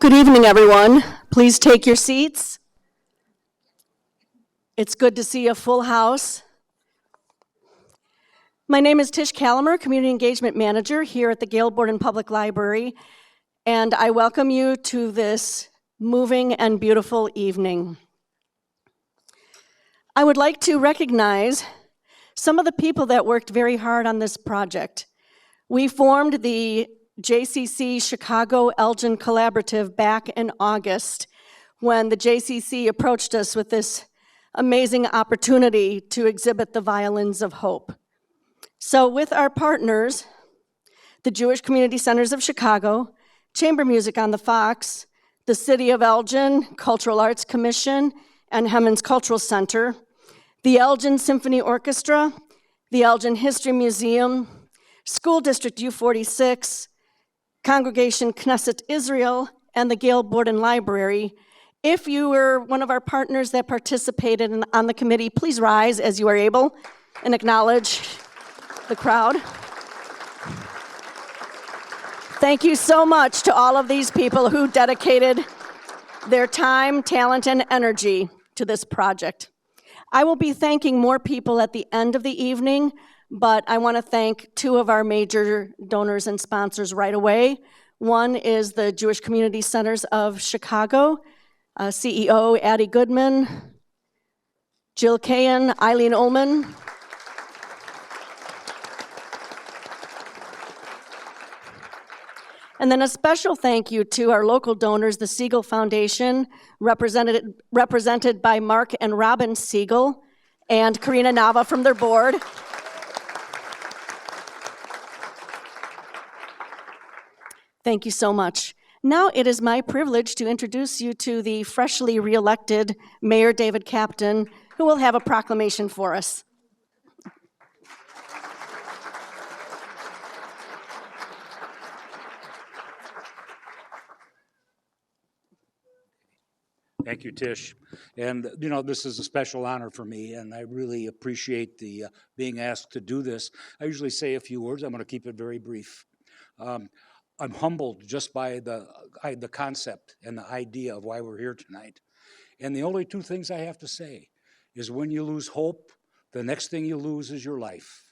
Good evening, everyone. Please take your seats. It's good to see a full house. My name is Tish Calamer, Community Engagement Manager here at the Gale Borden Public Library, and I welcome you to this moving and beautiful evening. I would like to recognize some of the people that worked very hard on this project. We formed the JCC Chicago Elgin Collaborative back in August when the JCC approached us with this amazing opportunity to exhibit the Violins of Hope. So with our partners, the Jewish Community Centers of Chicago, Chamber Music on the Fox, the City of Elgin, Cultural Arts Commission, and Hemmons Cultural Center, the Elgin Symphony Orchestra, the Elgin History Museum, School District U46, Congregation Knesset Israel, and the Gale Borden Library. If you were one of our partners that participated on the committee, please rise as you are able and acknowledge the crowd. Thank you so much to all of these people who dedicated their time, talent, and energy to this project. I will be thanking more people at the end of the evening, but I want to thank two of our major donors and sponsors right away. One is the Jewish Community Centers of Chicago, CEO Addie Goodman, Jill Kahan, Eileen Ullman, and then a special thank you to our local donors, the Siegel Foundation, represented by Mark and Robin Siegel, and Karina Nava from their board. Thank you so much. Now it is my privilege to introduce you to the freshly re-elected Mayor David Captain, who will have a proclamation for us. Thank you, Tish. And, you know, this is a special honor for me, and I really appreciate the being asked to do this. I usually say a few words. I'm going to keep it very brief. I'm humbled just by the concept and the idea of why we're here tonight. And the only two things I have to say is when you lose hope, the next thing you lose is your life.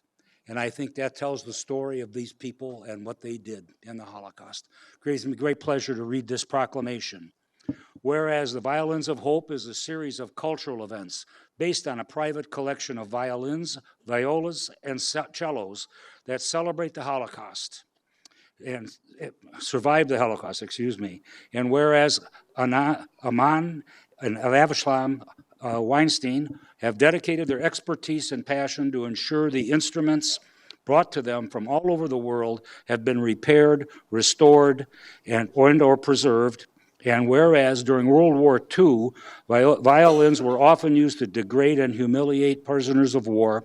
And I think that tells the story of these people and what they did in the Holocaust. It gives me great pleasure to read this proclamation. Whereas the Violins of Hope is a series of cultural events based on a private collection of violins, violas, and cellos that celebrate the Holocaust and survived the Holocaust, And whereas Ammon and Avshi Weinstein have dedicated their expertise and passion to ensure the instruments brought to them from all over the world have been repaired, restored, or preserved. And whereas during World War II, violins were often used to degrade and humiliate prisoners of war,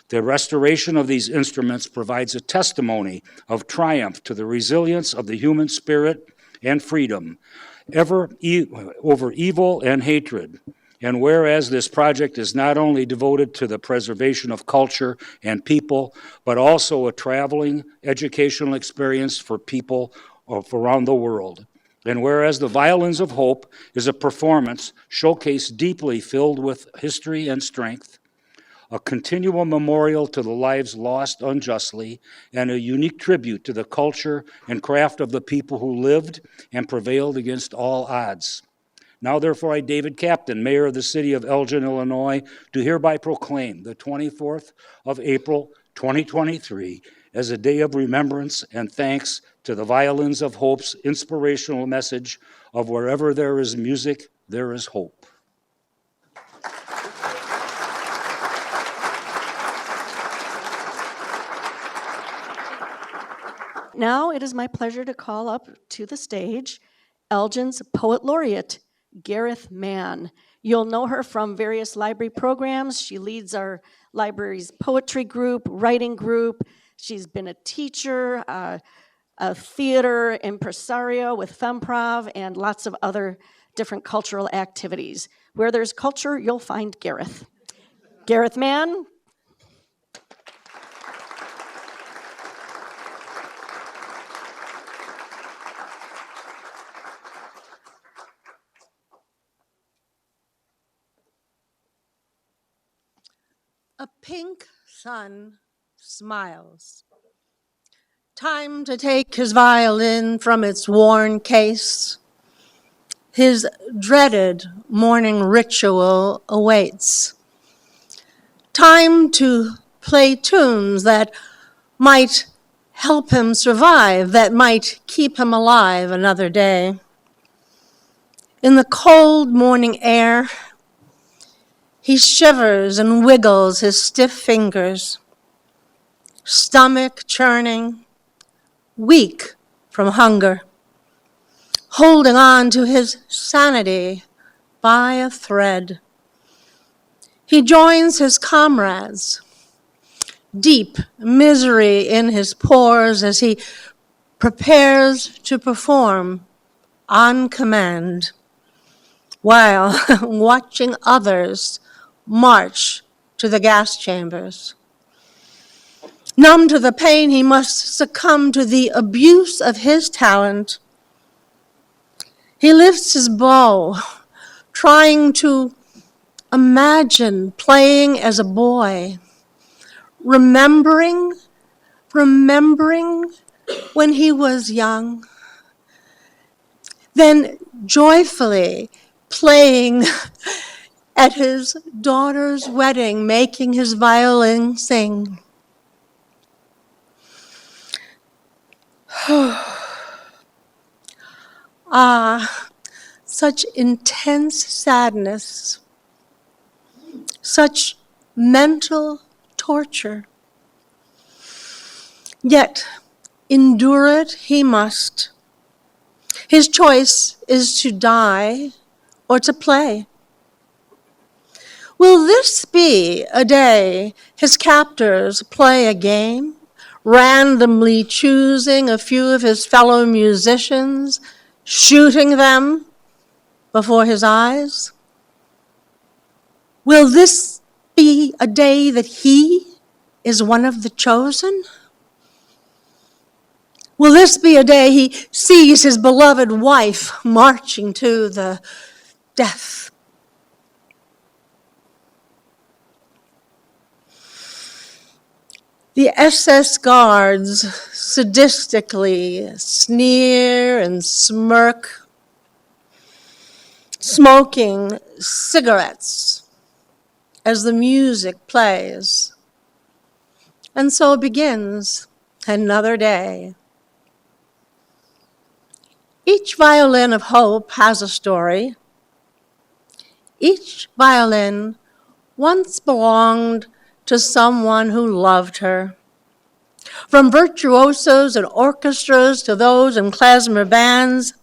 the restoration of these instruments provides a testimony of triumph to the resilience of the human spirit and freedom, over evil and hatred. And whereas this project is not only devoted to the preservation of culture and people, but also a traveling educational experience for people around the world. And whereas the Violins of Hope is a performance showcased deeply filled with history and strength, a continual memorial to the lives lost unjustly, and a unique tribute to the culture and craft of the people who lived and prevailed against all odds. Now, therefore, I, David Captain, Mayor of the City of Elgin, Illinois, do hereby proclaim the 24th of April, 2023, as a day of remembrance and thanks to the Violins of Hope's inspirational message of wherever there is music, there is hope. Now it is my pleasure to call up to the stage Elgin's Poet Laureate, Gareth Mann. You'll know her from various library programs. She leads our library's poetry group, writing group. She's been a teacher, a theater impresario with FemProv, and lots of other different cultural activities. Where there's culture, you'll find Gareth. Gareth Mann. A pink sun smiles. Time to take his violin from its worn case. His dreaded morning ritual awaits. Time to play tunes that might help him survive, that might keep him alive another day. In the cold morning air, he shivers and wiggles his stiff fingers, stomach churning, weak from hunger, holding on to his sanity by a thread. He joins his comrades, deep misery in his pores as he prepares to perform on command, while watching others march to the gas chambers. Numb to the pain, he must succumb to the abuse of his talent. He lifts his bow, trying to imagine playing as a boy, remembering when he was young, then joyfully playing at his daughter's wedding, making his violin sing. Ah, such intense sadness, such mental torture. Yet endure it he must. His choice is to die or to play. Will this be a day his captors play a game, randomly choosing a few of his fellow musicians, shooting them before his eyes? Will this be a day that he is one of the chosen? Will this be a day he sees his beloved wife marching to the death? The SS guards sadistically sneer and smirk, smoking cigarettes as the music plays. And so begins another day. Each violin of hope has a story. Each violin once belonged to someone who loved her. From virtuosos and orchestras to those in klezmer bands,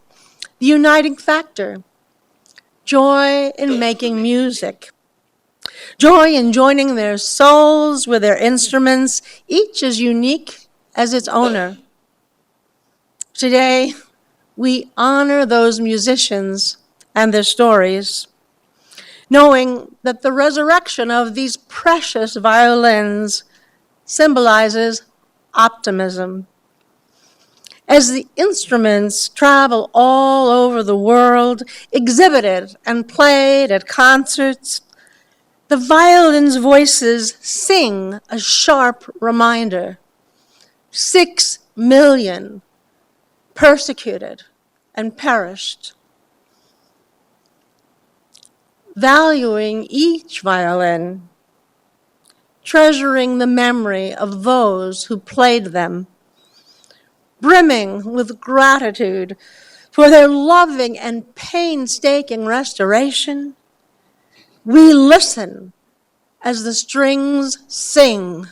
the uniting factor, joy in making music, joy in joining their souls with their instruments, each as unique as its owner. Today, we honor those musicians and their stories, knowing that the resurrection of these precious violins symbolizes optimism. As the instruments travel all over the world, exhibited and played at concerts, the violin's voices sing a sharp reminder. 6 million persecuted and perished. Valuing each violin, treasuring the memory of those who played them, brimming with gratitude for their loving and painstaking restoration, we listen as the strings sing.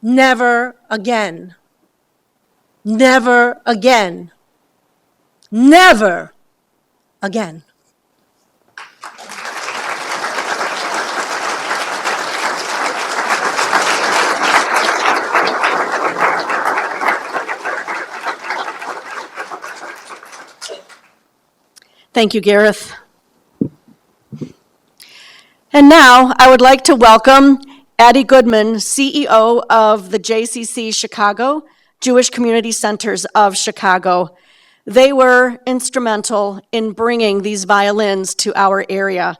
Never again. Never again. Never again. Thank you, Gareth. And now I would like to welcome Addie Goodman, CEO of the JCC Chicago, Jewish Community Centers of Chicago. They were instrumental in bringing these violins to our area.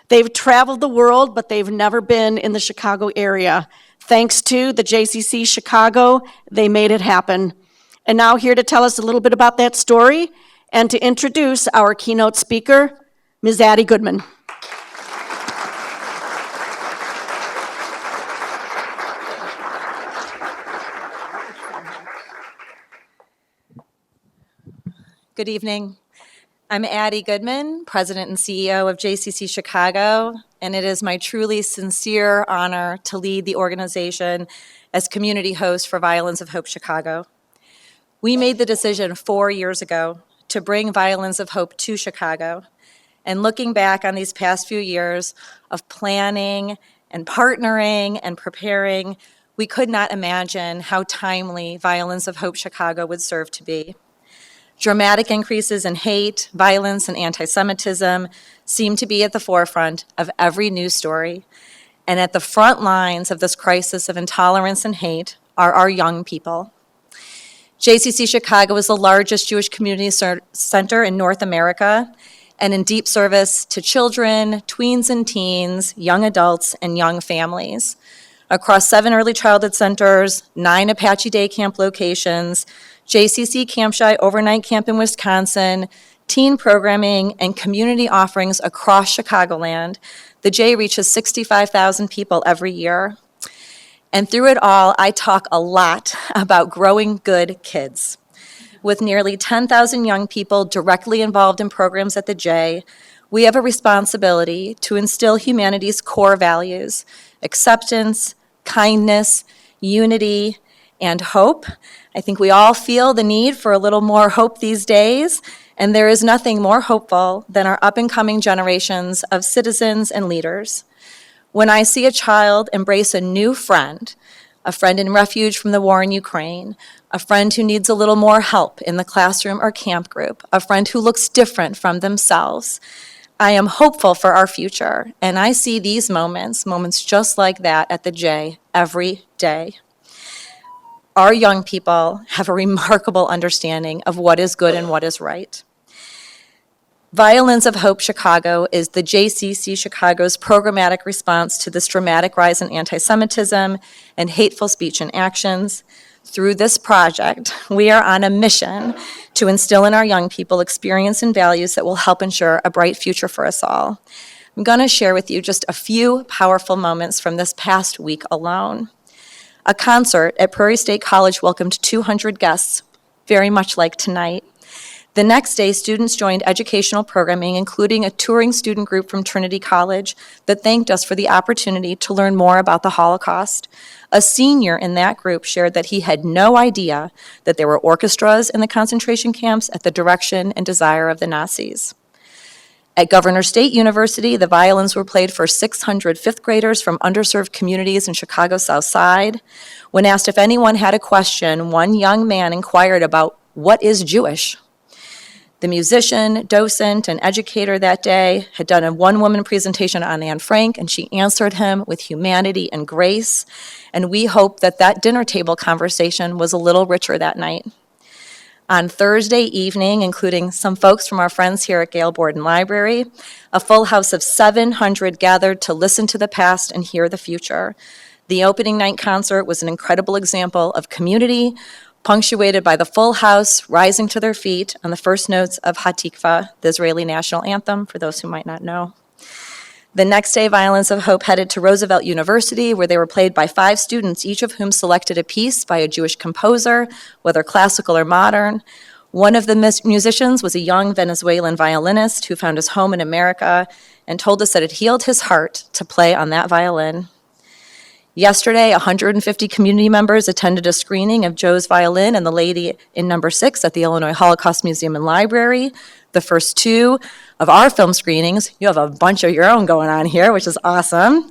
They've traveled the world, but they've never been in the Chicago area. Thanks to the JCC Chicago, they made it happen. And now here to tell us a little bit about that story and to introduce our keynote speaker, Ms. Addie Goodman. Good evening. I'm Addie Goodman, President and CEO of JCC Chicago, and it is my truly sincere honor to lead the organization as community host for Violins of Hope Chicago. We made the decision 4 years ago to bring Violins of Hope to Chicago, and looking back on these past few years of planning and partnering and preparing, we could not imagine how timely Violins of Hope Chicago would serve to be. Dramatic increases in hate, violence, and anti-Semitism seem to be at the forefront of every news story. And at the front lines of this crisis of intolerance and hate are our young people. JCC Chicago is the largest Jewish community center in North America and in deep service to children, tweens and teens, young adults, and young families. Across 7 early childhood centers, 9 Apache Day Camp locations, JCC Camp Shy Overnight Camp in Wisconsin, teen programming, and community offerings across Chicagoland, the J reaches 65,000 people every year. And through it all, I talk a lot about growing good kids. With nearly 10,000 young people directly involved in programs at the J, we have a responsibility to instill humanity's core values: acceptance, kindness, unity, and hope. I think we all feel the need for a little more hope these days, and there is nothing more hopeful than our up-and-coming generations of citizens and leaders. When I see a child embrace a new friend, a friend in refuge from the war in Ukraine, a friend who needs a little more help in the classroom or camp group, a friend who looks different from themselves, I am hopeful for our future, and I see these moments just like that at the J every day. Our young people have a remarkable understanding of what is good and what is right. Violins of Hope Chicago is the JCC Chicago's programmatic response to this dramatic rise in anti-Semitism and hateful speech and actions. Through this project, we are on a mission to instill in our young people experience and values that will help ensure a bright future for us all. I'm going to share with you just a few powerful moments from this past week alone. A concert at Prairie State College welcomed 200 guests, very much like tonight. The next day, students joined educational programming, including a touring student group from Trinity College that thanked us for the opportunity to learn more about the Holocaust. A senior in that group shared that he had no idea that there were orchestras in the concentration camps at the direction and desire of the Nazis. At Governor State University, the violins were played for 600 fifth graders from underserved communities in Chicago's South Side. When asked if anyone had a question, one young man inquired about what is Jewish. The musician, docent, and educator that day had done a one-woman presentation on Anne Frank, and she answered him with humanity and grace. And we hope that that dinner table conversation was a little richer that night. On Thursday evening, including some folks from our friends here at Gail Borden Library, a full house of 700 gathered to listen to the past and hear the future. The opening night concert was an incredible example of community, punctuated by the full house rising to their feet on the first notes of Hatikva, the Israeli national anthem, for those who might not know. The next day, Violins of Hope headed to Roosevelt University, where they were played by 5 students, each of whom selected a piece by a Jewish composer, whether classical or modern. One of the musicians was a young Venezuelan violinist who found his home in America and told us that it healed his heart to play on that violin. Yesterday, 150 community members attended a screening of Joe's violin and the Lady in Number 6 at the Illinois Holocaust Museum and Library. The first 2 of our film screenings. You have a bunch of your own going on here, which is awesome.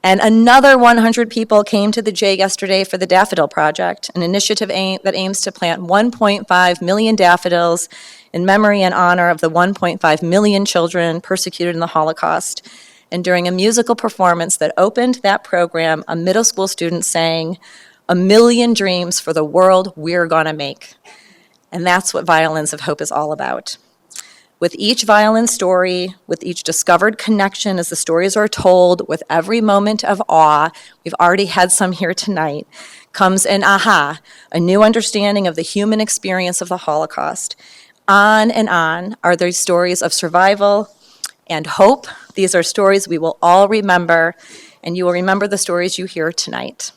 And another 100 people came to the J yesterday for the Daffodil Project, an initiative that aims to plant 1.5 million daffodils in memory and honor of the 1.5 million children persecuted in the Holocaust. And during a musical performance that opened that program, a middle school student sang, "A million dreams for the world we're gonna make." And that's what Violins of Hope is all about. With each violin story, with each discovered connection as the stories are told, with every moment of awe, we've already had some here tonight, comes an aha, a new understanding of the human experience of the Holocaust. On and on are these stories of survival and hope. These are stories we will all remember, and you will remember the stories you hear tonight.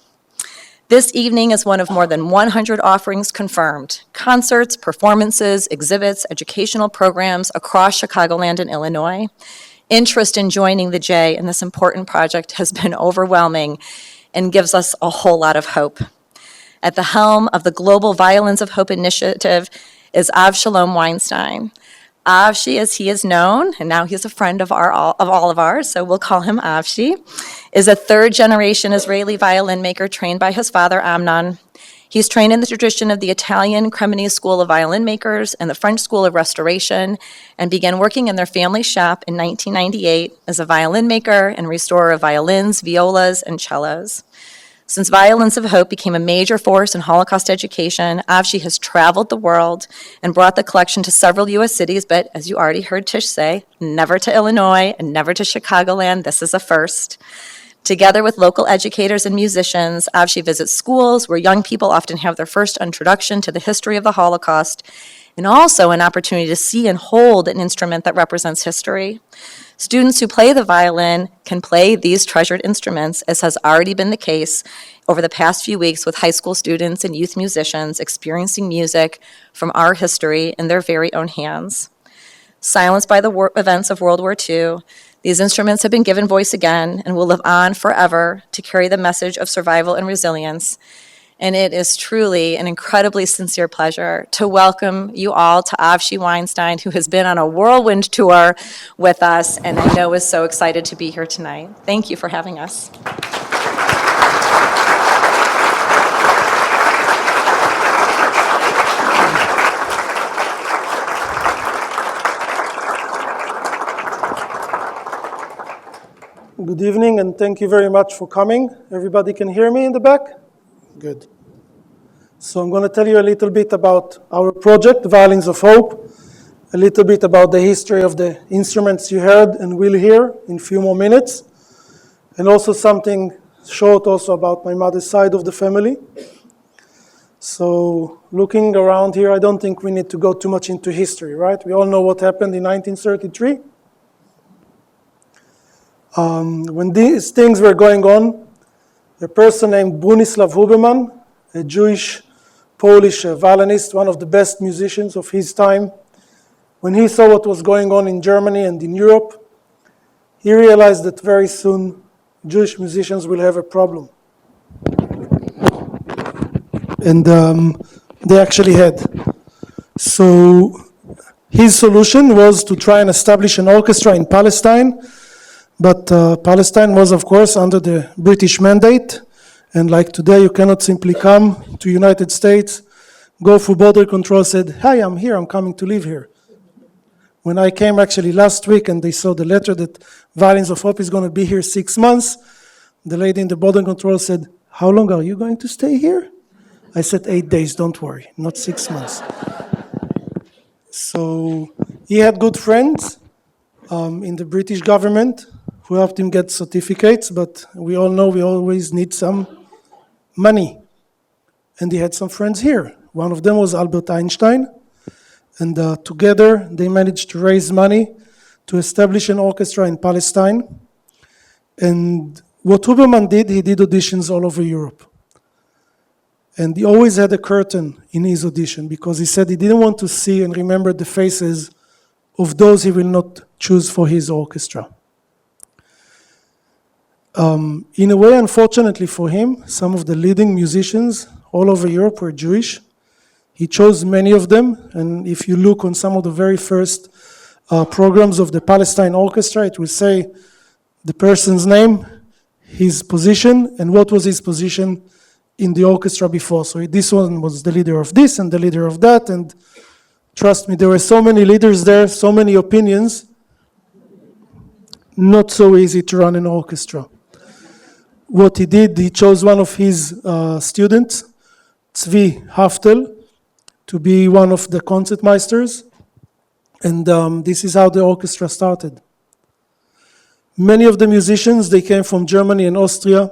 This evening is one of more than 100 offerings confirmed: concerts, performances, exhibits, educational programs across Chicagoland and Illinois. Interest in joining the J in this important project has been overwhelming and gives us a whole lot of hope. At the helm of the Global Violins of Hope initiative is Avshi Weinstein. Avshi, as he is known, and now he's a friend of all of ours, so we'll call him Avshi, is a third-generation Israeli violin maker trained by his father, Amnon. He's trained in the tradition of the Italian Cremonese School of Violin Makers and the French School of Restoration, and began working in their family shop in 1998 as a violin maker and restorer of violins, violas, and cellos. Since Violins of Hope became a major force in Holocaust education, Avshi has traveled the world and brought the collection to several U.S. cities, but as you already heard Tish say, never to Illinois and never to Chicagoland. This is a first. Together with local educators and musicians, Avshi visits schools where young people often have their first introduction to the history of the Holocaust, and also an opportunity to see and hold an instrument that represents history. Students who play the violin can play these treasured instruments, as has already been the case over the past few weeks with high school students and youth musicians experiencing music from our history in their very own hands. Silenced by the events of World War II, these instruments have been given voice again and will live on forever to carry the message of survival and resilience. And it is truly an incredibly sincere pleasure to welcome you all to Avshi Weinstein, who has been on a whirlwind tour with us, and I know is so excited to be here tonight. Thank you for having us. Good evening, and thank you very much for coming. Everybody can hear me in the back? Good. So I'm going to tell you a little bit about our project, Violins of Hope, a little bit about the history of the instruments you heard and will hear in a few more minutes, and also something short also about my mother's side of the family. So looking around here, I don't think we need to go too much into history, right? We all know what happened in 1933. When these things were going on, a person named Bronislaw Huberman, a Jewish-Polish violinist, one of the best musicians of his time, when he saw what was going on in Germany and in Europe, he realized that very soon Jewish musicians will have a problem. And they actually had. So his solution was to try and establish an orchestra in Palestine, but Palestine was, of course, under the British mandate. And like today, you cannot simply come to United States, go through border control, said, "Hi, I'm here, I'm coming to live here." When I came actually last week and they saw the letter that Violins of Hope is going to be here 6 months, the lady in the border control said, "How long are you going to stay here?" I said, 8 days, don't worry, not 6 months. So he had good friends in the British government who helped him get certificates, but we all know we always need some money. And he had some friends here. One of them was Albert Einstein, and together they managed to raise money to establish an orchestra in Palestine. And what Huberman did, he did auditions all over Europe. And he always had a curtain in his audition because he said he didn't want to see and remember the faces of those he will not choose for his orchestra. In a way, unfortunately for him, some of the leading musicians all over Europe were Jewish. He chose many of them, and if you look on some of the very first programs of the Palestine Orchestra, it will say the person's name, his position, and what was his position in the orchestra before. So this one was the leader of this and the leader of that, and trust me, there were so many leaders there, so many opinions, not so easy to run an orchestra. What he did, he chose one of his students, Tzvi Haftel, to be one of the concertmeisters. And this is how the orchestra started. Many of the musicians, they came from Germany and Austria.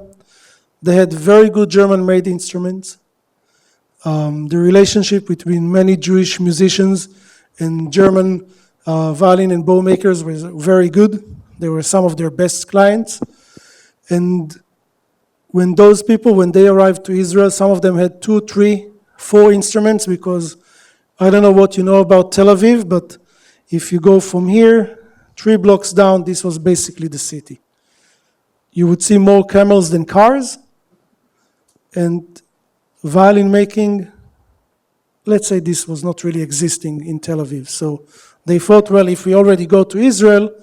They had very good German-made instruments. The relationship between many Jewish musicians and German violin and bow makers was very good. They were some of their best clients. And when those people, when they arrived to Israel, some of them had 2, 3, 4 instruments, because I don't know what you know about Tel Aviv, but if you go from here, 3 blocks down, this was basically the city. You would see more camels than cars, and violin making, let's say this was not really existing in Tel Aviv. So they thought, well, if we already go to Israel,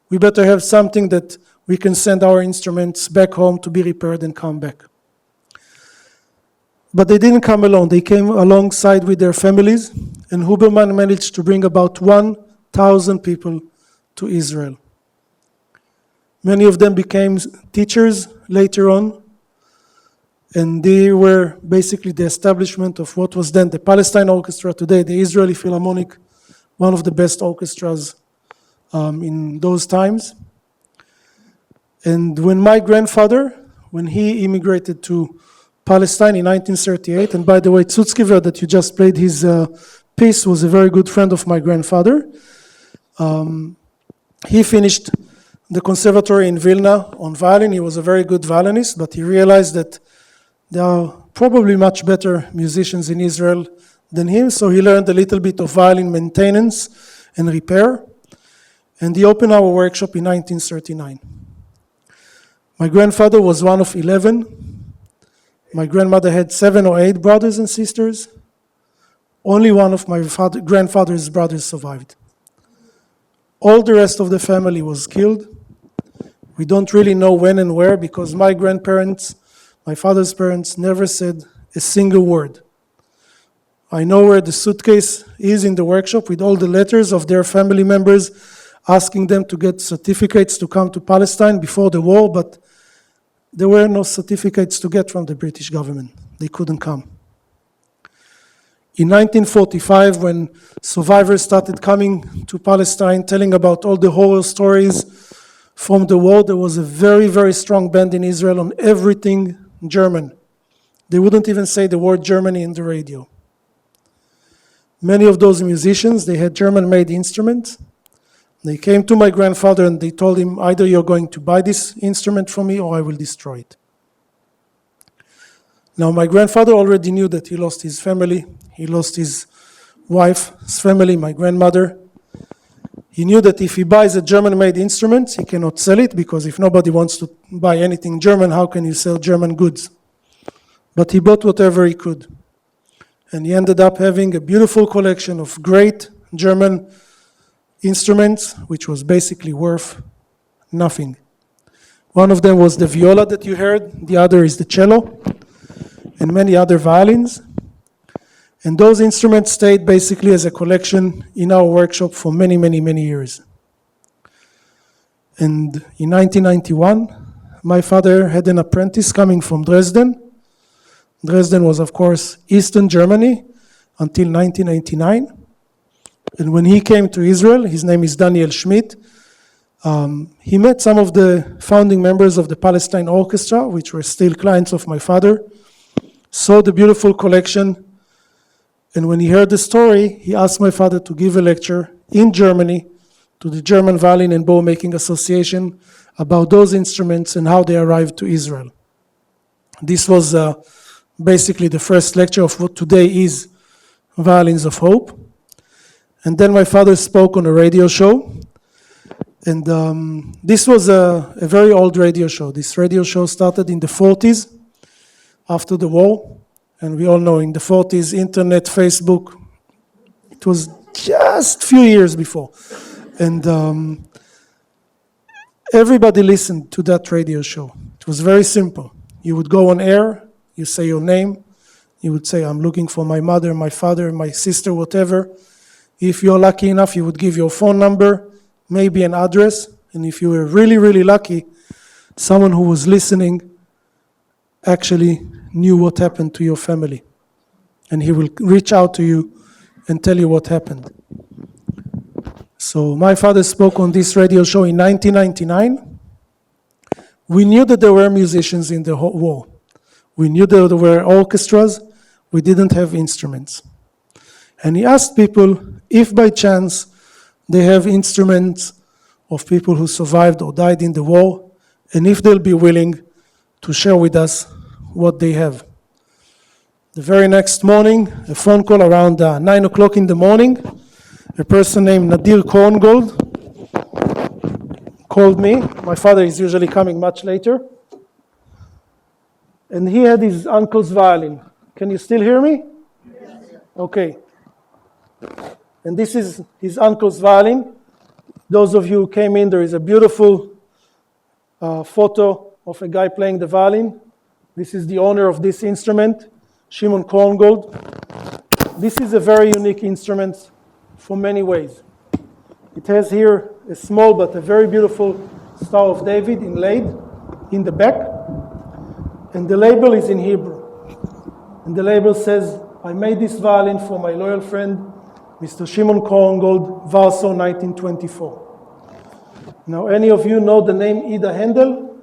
we better have something that we can send our instruments back home to be repaired and come back. But they didn't come alone. They came alongside with their families, and Huberman managed to bring about 1,000 people to Israel. Many of them became teachers later on, and they were basically the establishment of what was then the Palestine Orchestra, today the Israeli Philharmonic, one of the best orchestras in those times. And when my grandfather, when he immigrated to Palestine in 1938, and by the way, Tzutzkiver that you just played his piece was a very good friend of my grandfather. He finished the conservatory in Vilna on violin. He was a very good violinist, but he realized that there are probably much better musicians in Israel than him, so he learned a little bit of violin maintenance and repair, and he opened our workshop in 1939. My grandfather was one of 11. My grandmother had 7 or 8 brothers and sisters. Only one of my grandfather's brothers survived. All the rest of the family was killed. We don't really know when and where, because my grandparents, my father's parents, never said a single word. I know where the suitcase is in the workshop with all the letters of their family members asking them to get certificates to come to Palestine before the war, but there were no certificates to get from the British government. They couldn't come. In 1945, when survivors started coming to Palestine, telling about all the horror stories from the war, there was a very, very strong ban in Israel on everything German. They wouldn't even say the word Germany in the radio. Many of those musicians, they had German-made instruments. They came to my grandfather and they told him, either you're going to buy this instrument from me or I will destroy it. Now, my grandfather already knew that he lost his family. He lost his wife's family, my grandmother. He knew that if he buys a German-made instrument, he cannot sell it, because if nobody wants to buy anything German, how can you sell German goods? But he bought whatever he could. And he ended up having a beautiful collection of great German instruments, which was basically worth nothing. One of them was the viola that you heard, the other is the cello, and many other violins. And those instruments stayed basically as a collection in our workshop for many, many, many years. And in 1991, my father had an apprentice coming from Dresden. Dresden was, of course, Eastern Germany until 1989. And when he came to Israel, his name is Daniel Schmidt, he met some of the founding members of the Palestine Orchestra, which were still clients of my father, saw the beautiful collection, and when he heard the story, he asked my father to give a lecture in Germany to the German Violin and Bow Making Association about those instruments and how they arrived to Israel. This was basically the first lecture of what today is Violins of Hope. And then my father spoke on a radio show. And this was a very old radio show. This radio show started in the 40s, after the war. And we all know in the 40s, internet, Facebook, it was just a few years before. And everybody listened to that radio show. It was very simple. You would go on air, you say your name, you would say, I'm looking for my mother, my father, my sister, whatever. If you're lucky enough, you would give your phone number, maybe an address, and if you were really, really lucky, someone who was listening actually knew what happened to your family. And he will reach out to you and tell you what happened. So my father spoke on this radio show in 1999. We knew that there were musicians in the whole war. We knew that there were orchestras. We didn't have instruments. And he asked people if by chance they have instruments of people who survived or died in the war, and if they'll be willing to share with us what they have. The very next morning, a phone call around 9 o'clock in the morning, a person named Nadir Korngold called me. My father is usually coming much later. And he had his uncle's violin. Can you still hear me? Yes. Okay. And this is his uncle's violin. Those of you who came in, there is a beautiful photo of a guy playing the violin. This is the owner of this instrument, Shimon Korngold. This is a very unique instrument for many ways. It has here a small but a very beautiful Star of David inlaid in the back. And the label is in Hebrew. And the label says, I made this violin for my loyal friend, Mr. Shimon Korngold, Warsaw, 1924. Now, any of you know the name Ida Handel?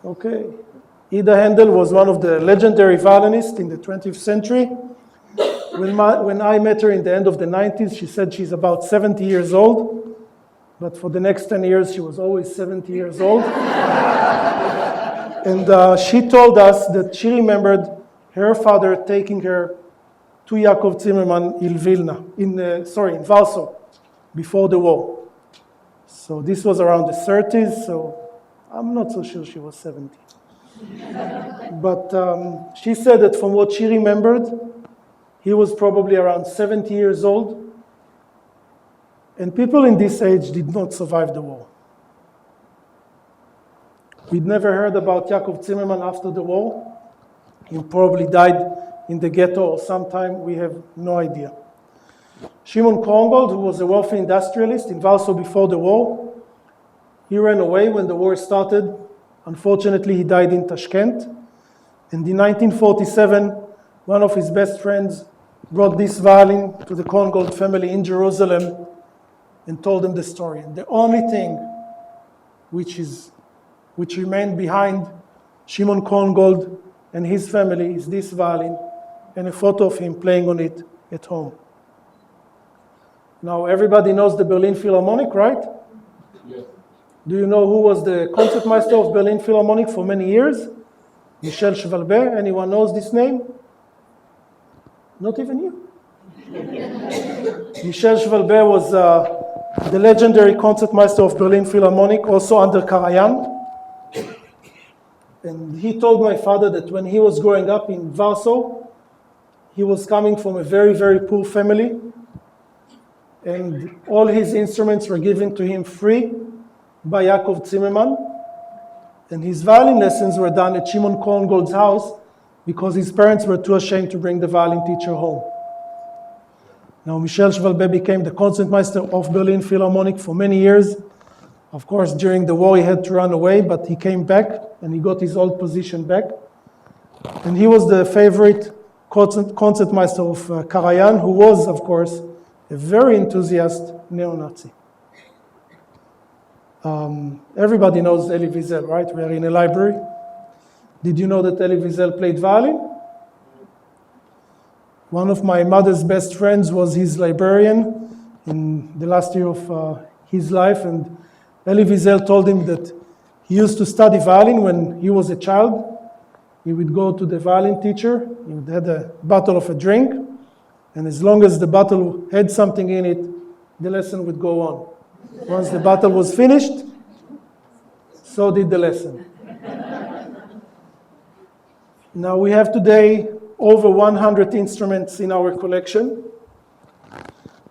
Okay. Ida Handel was one of the legendary violinists in the 20th century. When I met her in the end of the 90s, she said she's about 70 years old. But for the next 10 years, she was always 70 years old. And she told us that she remembered her father taking her to Yaakov Zimmerman in Vilna, in Warsaw, before the war. So this was around the 30s, so I'm not so sure she was 70. But she said that from what she remembered, he was probably around 70 years old. And people in this age did not survive the war. We'd never heard about Yaakov Zimmerman after the war. He probably died in the ghetto or sometime, we have no idea. Shimon Korngold, who was a wealthy industrialist in Warsaw before the war, he ran away when the war started. Unfortunately, he died in Tashkent. And in 1947, one of his best friends brought this violin to the Korngold family in Jerusalem and told them the story. And the only thing which remained behind Shimon Korngold and his family is this violin and a photo of him playing on it at home. Now, everybody knows the Berlin Philharmonic, right? Yes. Do you know who was the concertmaster of Berlin Philharmonic for many years? Michel Schwalbe. Anyone knows this name? Not even you. Michel Schwalbe was the legendary concertmaster of Berlin Philharmonic, also under Karajan. And he told my father that when he was growing up in Warsaw, he was coming from a very, very poor family. And all his instruments were given to him free by Yaakov Zimmerman. And his violin lessons were done at Shimon Korngold's house because his parents were too ashamed to bring the violin teacher home. Now, Michel Schwalbe became the concertmaster of Berlin Philharmonic for many years. Of course, during the war, he had to run away, but he came back and he got his old position back. And he was the favorite concertmaster of Karajan, who was, of course, a very enthusiastic neo-Nazi. Everybody knows Elie Wiesel, right? We are in a library. Did you know that Elie Wiesel played violin? One of my mother's best friends was his librarian in the last year of his life, and Elie Wiesel told him that he used to study violin when he was a child. He would go to the violin teacher, he would have a bottle of a drink, and as long as the bottle had something in it, the lesson would go on. Once the bottle was finished, so did the lesson. Now we have today over 100 instruments in our collection.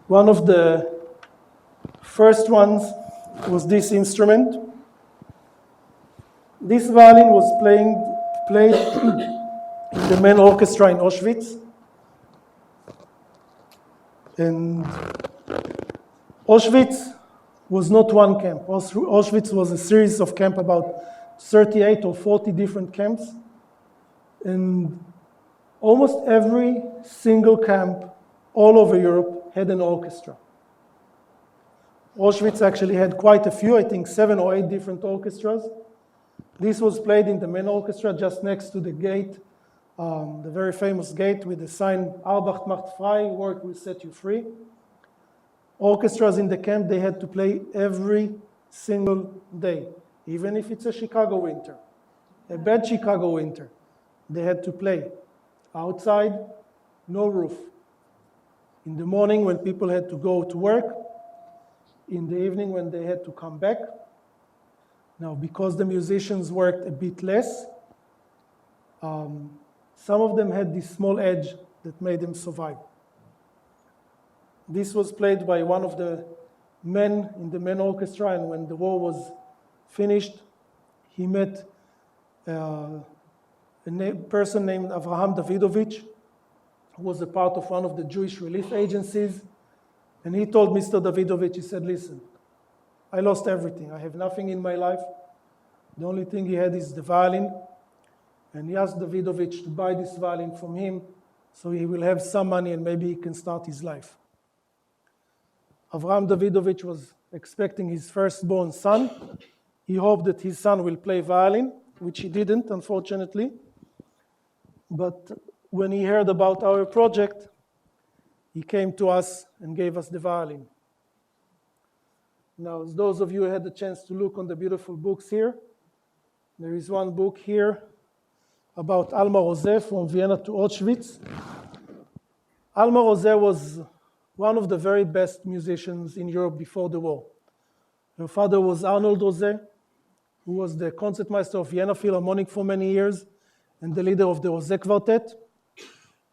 One of the first ones was this instrument. This violin was played in the main orchestra in Auschwitz. And Auschwitz was not one camp. Auschwitz was a series of camps, about 38 or 40 different camps. And almost every single camp all over Europe had an orchestra. Auschwitz actually had quite a few, I think 7 or 8 different orchestras. This was played in the main orchestra just next to the gate, the very famous gate with the sign, Arbeit macht frei, work will set you free. Orchestras in the camp, they had to play every single day, even if it's a Chicago winter, a bad Chicago winter. They had to play outside, no roof. In the morning when people had to go to work, in the evening when they had to come back. Now, because the musicians worked a bit less, some of them had this small edge that made them survive. This was played by one of the men in the main orchestra, and when the war was finished, he met a person named Avraham Davidovich, who was a part of one of the Jewish relief agencies. And he told Mr. Davidovich, he said, listen, I lost everything. I have nothing in my life. The only thing he had is the violin. And he asked Davidovich to buy this violin from him so he will have some money and maybe he can start his life. Avraham Davidovich was expecting his firstborn son. He hoped that his son will play violin, which he didn't, unfortunately. But when he heard about our project, he came to us and gave us the violin. Now, as those of you who had the chance to look on the beautiful books here, there is one book here about Alma Rose from Vienna to Auschwitz. Alma Rose was one of the very best musicians in Europe before the war. Her father was Arnold Rose, who was the concertmaster of Vienna Philharmonic for many years and the leader of the Rose Quartet.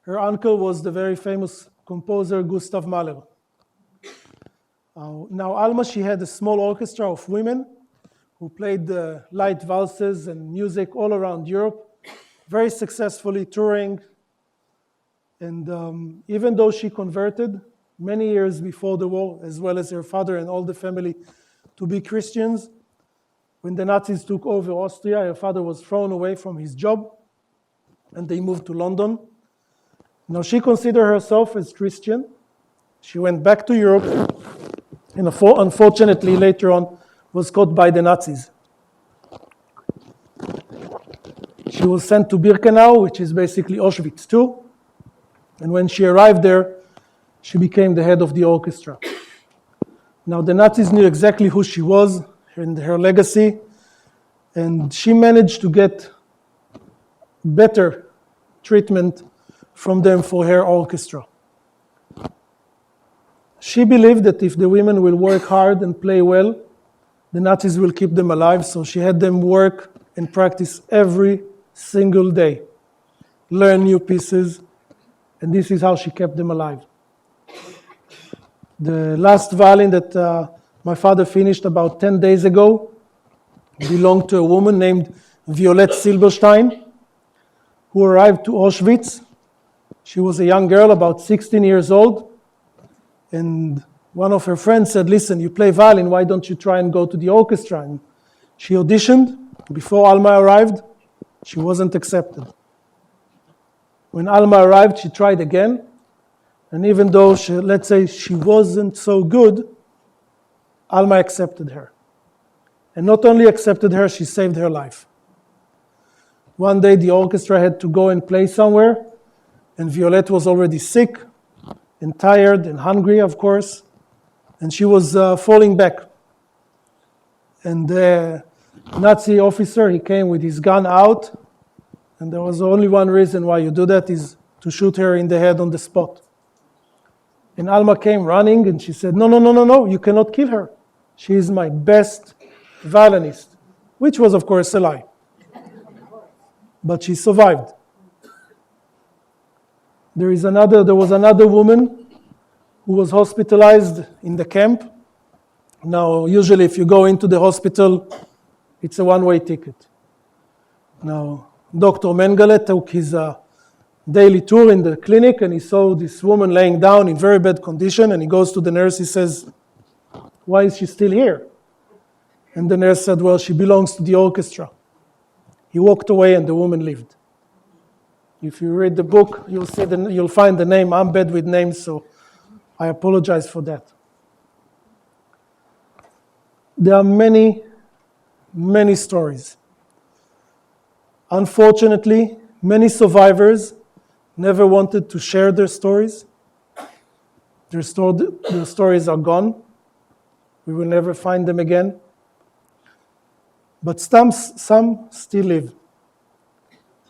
Her uncle was the very famous composer Gustav Mahler. Now, Alma, she had a small orchestra of women who played light valses and music all around Europe, very successfully touring. And even though she converted many years before the war, as well as her father and all the family, to be Christians, when the Nazis took over Austria, her father was thrown away from his job, and they moved to London. Now, she considered herself as Christian. She went back to Europe, and unfortunately, later on, was caught by the Nazis. She was sent to Birkenau, which is basically Auschwitz too. And when she arrived there, she became the head of the orchestra. Now, the Nazis knew exactly who she was and her legacy, and she managed to get better treatment from them for her orchestra. She believed that if the women will work hard and play well, the Nazis will keep them alive, so she had them work and practice every single day, learn new pieces, and this is how she kept them alive. The last violin that my father finished about 10 days ago belonged to a woman named Violette Silberstein, who arrived to Auschwitz. She was a young girl, about 16 years old, and one of her friends said, listen, you play violin, why don't you try and go to the orchestra? And she auditioned. Before Alma arrived, she wasn't accepted. When Alma arrived, she tried again, and even though, let's say, she wasn't so good, Alma accepted her. And not only accepted her, she saved her life. One day, the orchestra had to go and play somewhere, and Violette was already sick and tired and hungry, of course, and she was falling back. And the Nazi officer, he came with his gun out, and there was only one reason why you do that, is to shoot her in the head on the spot. And Alma came running, and she said, no, you cannot kill her. She is my best violinist, which was, of course, a lie. But she survived. There was another woman who was hospitalized in the camp. Now, usually if you go into the hospital, it's a one-way ticket. Now, Dr. Mengele took his daily tour in the clinic, and he saw this woman laying down in very bad condition, and he goes to the nurse, he says, why is she still here? And the nurse said, well, she belongs to the orchestra. He walked away and the woman lived. If you read the book, you'll find the name. I'm bad with names, so I apologize for that. There are many, many stories. Unfortunately, many survivors never wanted to share their stories. Their stories are gone. We will never find them again. But some still live.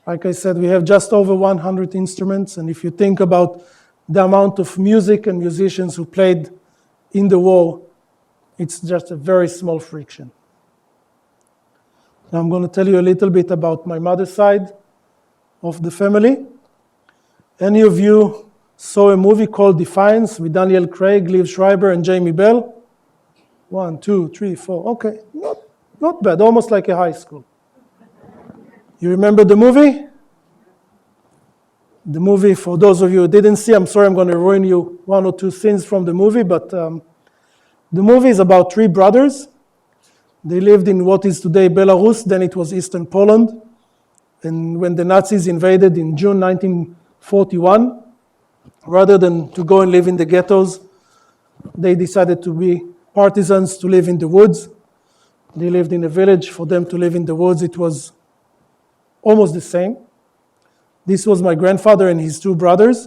Like I said, we have just over 100 instruments, and if you think about the amount of music and musicians who played in the war, it's just a very small fraction. Now I'm going to tell you a little bit about my mother's side of the family. Any of you saw a movie called Defiance with Daniel Craig, Liv Schreiber, and Jamie Bell? 1, 2, 3, 4. Okay, not bad, almost like a high school. You remember the movie? The movie, for those of you who didn't see, I'm sorry I'm going to ruin you one or two scenes from the movie, but the movie is about three brothers. They lived in what is today Belarus, then it was Eastern Poland. And when the Nazis invaded in June 1941, rather than to go and live in the ghettos, they decided to be partisans, to live in the woods. They lived in a village. For them to live in the woods, it was almost the same. This was my grandfather and his two brothers.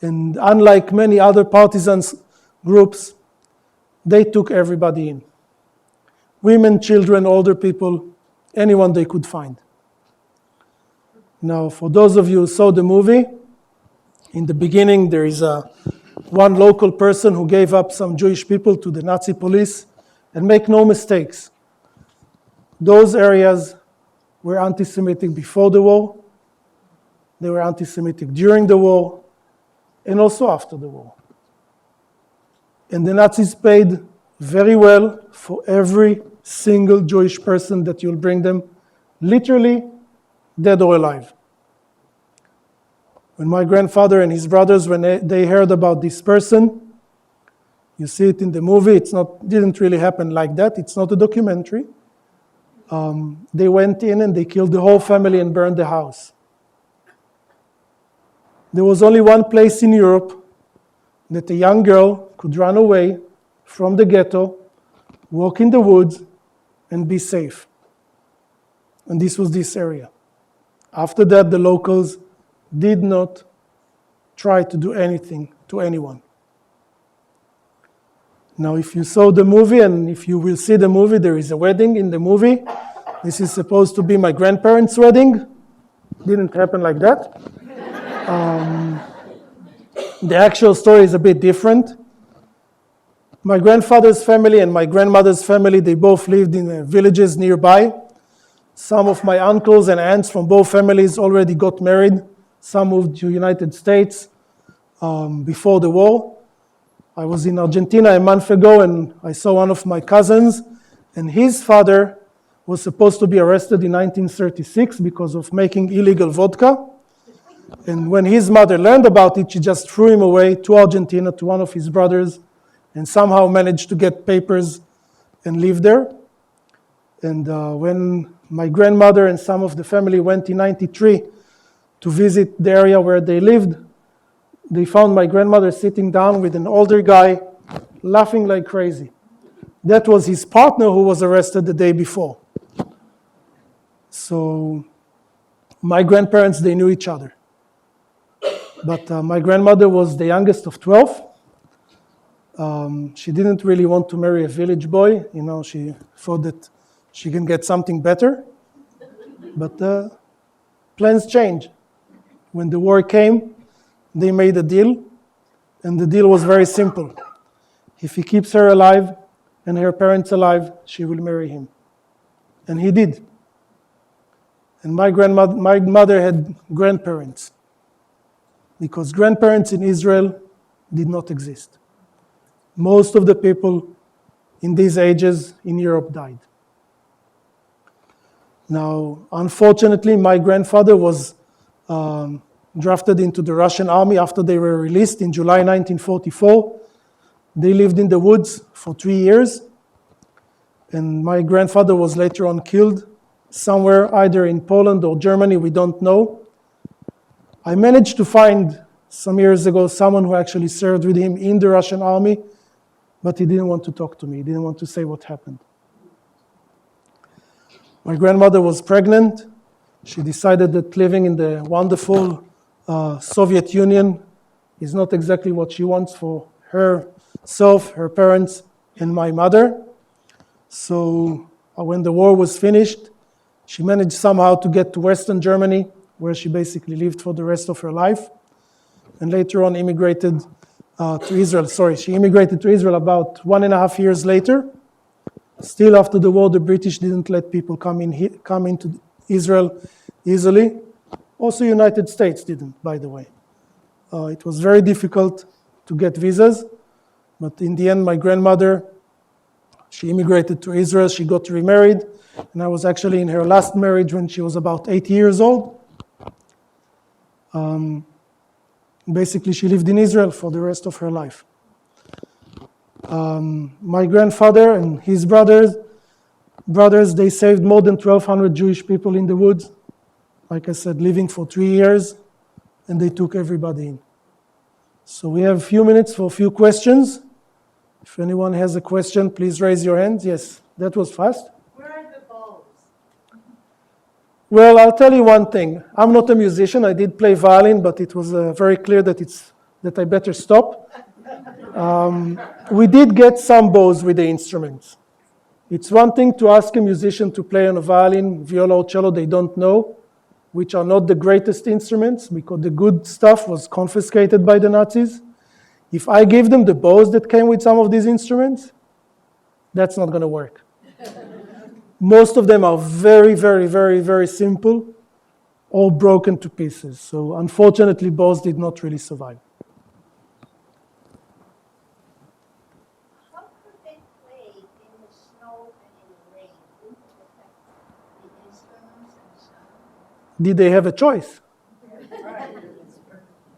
And unlike many other partisans groups, they took everybody in. Women, children, older people, anyone they could find. Now, for those of you who saw the movie, in the beginning there is one local person who gave up some Jewish people to the Nazi police, and make no mistakes, those areas were anti-Semitic before the war, they were anti-Semitic during the war, and also after the war. And the Nazis paid very well for every single Jewish person that you'll bring them, literally dead or alive. When my grandfather and his brothers, when they heard about this person, you see it in the movie, didn't really happen like that, it's not a documentary. They went in and they killed the whole family and burned the house. There was only one place in Europe that a young girl could run away from the ghetto, walk in the woods, and be safe. And this was this area. After that, the locals did not try to do anything to anyone. Now, if you saw the movie, and if you will see the movie, there is a wedding in the movie. This is supposed to be my grandparents' wedding. Didn't happen like that. The actual story is a bit different. My grandfather's family and my grandmother's family, they both lived in villages nearby. Some of my uncles and aunts from both families already got married. Some moved to the United States before the war. I was in Argentina a month ago and I saw one of my cousins, and his father was supposed to be arrested in 1936 because of making illegal vodka. And when his mother learned about it, she just threw him away to Argentina to one of his brothers and somehow managed to get papers and live there. And when my grandmother and some of the family went in 93 to visit the area where they lived, they found my grandmother sitting down with an older guy, laughing like crazy. That was his partner who was arrested the day before. So my grandparents, they knew each other. But my grandmother was the youngest of 12. She didn't really want to marry a village boy. You know, she thought that she can get something better. But plans change. When the war came, they made a deal, and the deal was very simple. If he keeps her alive and her parents alive, she will marry him. And he did. And my mother had grandparents, because grandparents in Israel did not exist. Most of the people in these ages in Europe died. Now, unfortunately, my grandfather was drafted into the Russian army after they were released in July 1944. They lived in the woods for 3 years, and my grandfather was later on killed somewhere, either in Poland or Germany, we don't know. I managed to find some years ago someone who actually served with him in the Russian army, but he didn't want to talk to me. He didn't want to say what happened. My grandmother was pregnant. She decided that living in the wonderful Soviet Union is not exactly what she wants for herself, her parents, and my mother. So when the war was finished, she managed somehow to get to Western Germany, where she basically lived for the rest of her life, and later on immigrated to Israel. She immigrated to Israel about 1.5 years later. Still after the war, the British didn't let people come into Israel easily. Also, United States didn't, by the way. It was very difficult to get visas, but in the end, my grandmother, she immigrated to Israel. She got remarried, and I was actually in her last marriage when she was about 8 years old. Basically, she lived in Israel for the rest of her life. My grandfather and his brothers, they saved more than 1,200 Jewish people in the woods. Like I said, living for 3 years, and they took everybody in. So we have a few minutes for a few questions. If anyone has a question, please raise your hand. Yes, that was fast. Where are the bows? Well, I'll tell you one thing. I'm not a musician. I did play violin, but it was very clear that I better stop. We did get some bows with the instruments. It's one thing to ask a musician to play on a violin, viola, or cello they don't know, which are not the greatest instruments, because the good stuff was confiscated by the Nazis. If I give them the bows that came with some of these instruments, that's not going to work. Most of them are very, very, very, very simple, all broken to pieces. So unfortunately, bows did not really survive. How could they play in the snow and in the rain? Wouldn't it affect the instruments and sound? Did they have a choice?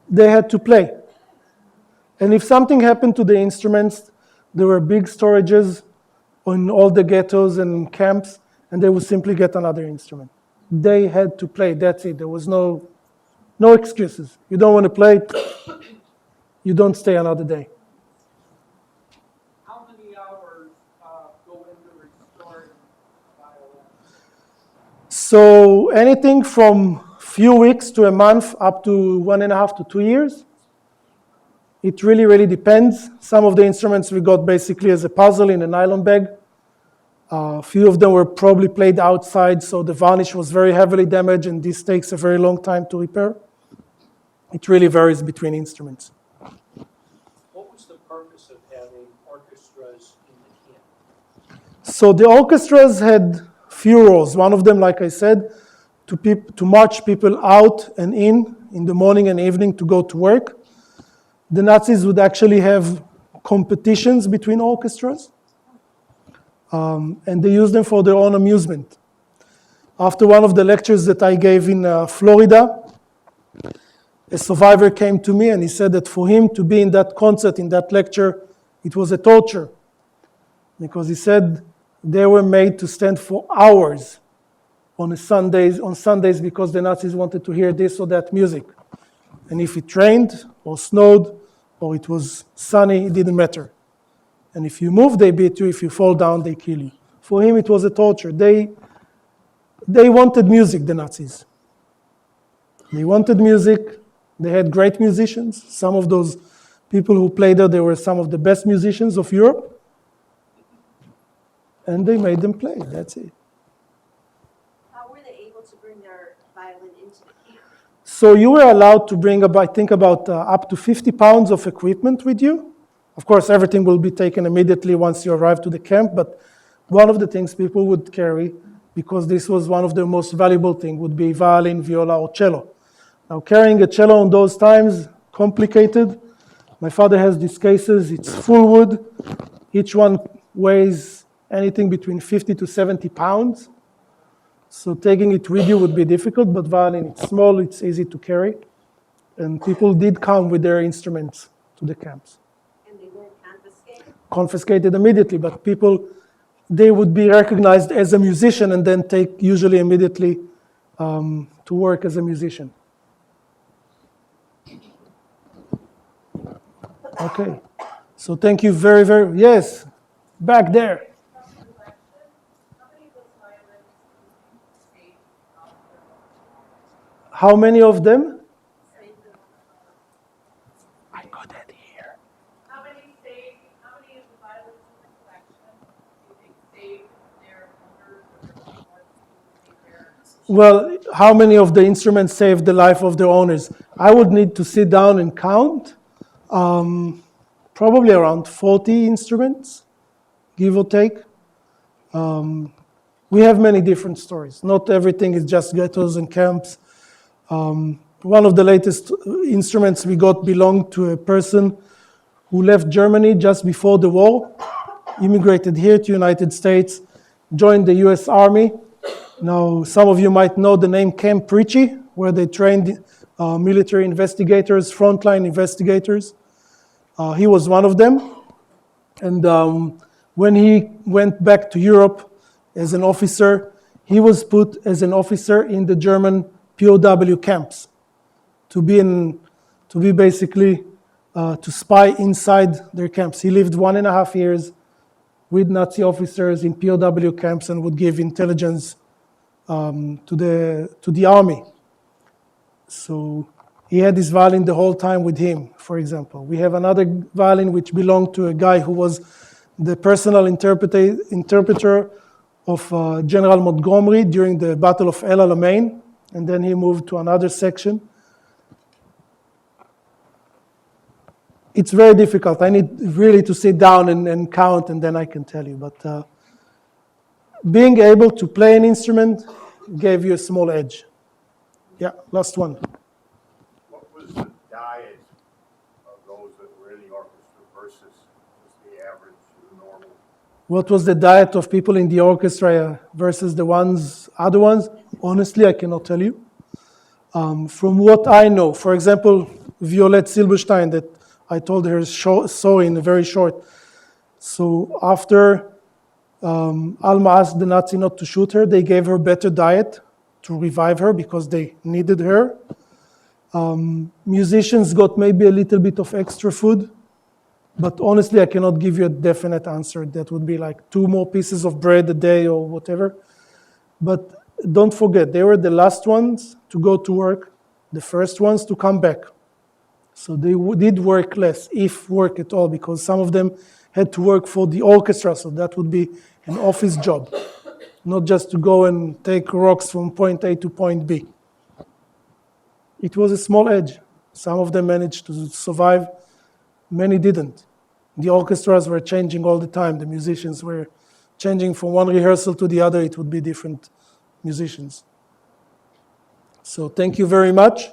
They had to play. And if something happened to the instruments, there were big storages in all the ghettos and camps, and they would simply get another instrument. They had to play, that's it. There was no excuses. You don't want to play, you don't stay another day. How many hours go into restoring a violin? So anything from few weeks to a month up to 1.5 to 2 years. It really, really depends. Some of the instruments we got basically as a puzzle in a nylon bag. A few of them were probably played outside, so the varnish was very heavily damaged, and this takes a very long time to repair. It really varies between instruments. What was the purpose of having orchestras in the camp? So the orchestras had few roles. One of them, like I said, to march people out and in the morning and evening to go to work. The Nazis would actually have competitions between orchestras, and they used them for their own amusement. After one of the lectures that I gave in Florida, a survivor came to me and he said that for him to be in that concert, in that lecture, it was a torture. Because he said they were made to stand for hours on Sundays because the Nazis wanted to hear this or that music. And if it rained or snowed or it was sunny, it didn't matter. And if you move, they beat you. If you fall down, they kill you. For him, it was a torture. They wanted music, the Nazis. They wanted music. They had great musicians. Some of those people who played there, they were some of the best musicians of Europe. And they made them play. That's it. How were they able to bring their violin into the camp? So you were allowed to bring up to 50 pounds of equipment with you. Of course, everything will be taken immediately once you arrive to the camp, but one of the things people would carry, because this was one of the most valuable things, would be violin, viola, or cello. Now, carrying a cello in those times, complicated. My father has these cases. It's full wood. Each one weighs anything between 50 to 70 pounds. So taking it with you would be difficult, but violin, it's small, it's easy to carry. And people did come with their instruments to the camps. And they weren't confiscated? Confiscated immediately, but people, they would be recognized as a musician and then take usually immediately to work as a musician. Okay, So thank you yes, back there. How many of them? I couldn't hear. How many of the violins in the collection do you think saved their owners or saved their? Well, how many of the instruments saved the life of their owners? I would need to sit down and count. Probably around 40 instruments, give or take. We have many different stories. Not everything is just ghettos and camps. One of the latest instruments we got belonged to a person who left Germany just before the war, immigrated here to the United States, joined the US Army. Now, some of you might know the name Camp Ritchie, where they trained military investigators, frontline investigators. He was one of them. And when he went back to Europe as an officer, he was put as an officer in the German POW camps to be basically to spy inside their camps. He lived 1.5 years with Nazi officers in POW camps and would give intelligence to the army. So he had this violin the whole time with him, for example. We have another violin which belonged to a guy who was the personal interpreter of General Montgomery during the Battle of El Alamein, and then he moved to another section. It's very difficult. I need really to sit down and count, and then I can tell you. But being able to play an instrument gave you a small edge. Yeah, last one. What was the diet of those that were in the orchestra versus just the average, the normal? What was the diet of people in the orchestra versus the other ones? Honestly, I cannot tell you. From what I know, for example, Violette Silberstein, that I told her story in very short. So after Alma asked the Nazi not to shoot her, they gave her better diet to revive her because they needed her. Musicians got maybe a little bit of extra food, but honestly, I cannot give you a definite answer. That would be like 2 more pieces of bread a day or whatever. But don't forget, they were the last ones to go to work, the first ones to come back. So they did work less, if work at all, because some of them had to work for the orchestra, so that would be an office job, not just to go and take rocks from point A to point B. It was a small edge. Some of them managed to survive, many didn't. The orchestras were changing all the time. The musicians were changing from one rehearsal to the other. It would be different musicians. So thank you very much.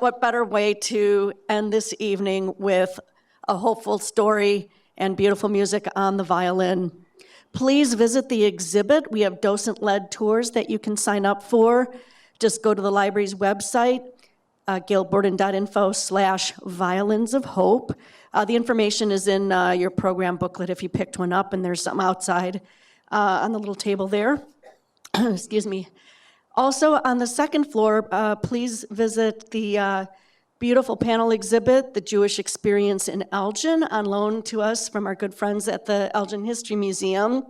What better way to end this evening with a hopeful story and beautiful music on the violin. Please visit the exhibit. We have docent-led tours that you can sign up for. Just go to the library's website, gailborden.info/violins of hope. The information is in your program booklet if you picked one up, and there's some outside on the little table there. Excuse me. Also, on the second floor, please visit the beautiful panel exhibit, The Jewish Experience in Elgin, on loan to us from our good friends at the Elgin History Museum.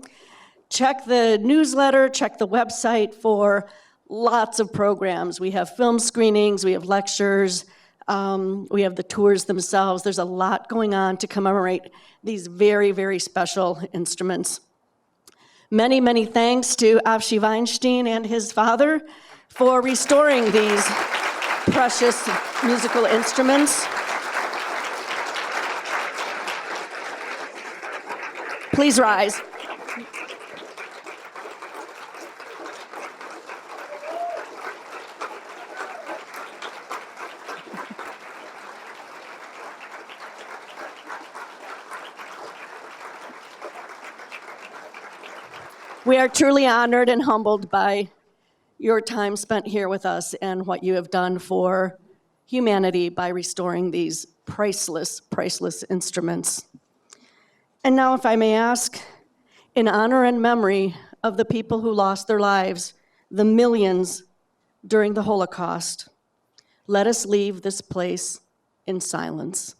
Check the newsletter, check the website for lots of programs. We have film screenings, we have lectures, we have the tours themselves. There's a lot going on to commemorate these very, very special instruments. Many, many thanks to Avshi Weinstein and his father for restoring these precious musical instruments. Please rise. We are truly honored and humbled by your time spent here with us and what you have done for humanity by restoring these priceless, priceless instruments. And now, if I may ask, in honor and memory of the people who lost their lives, the millions during the Holocaust, let us leave this place in silence.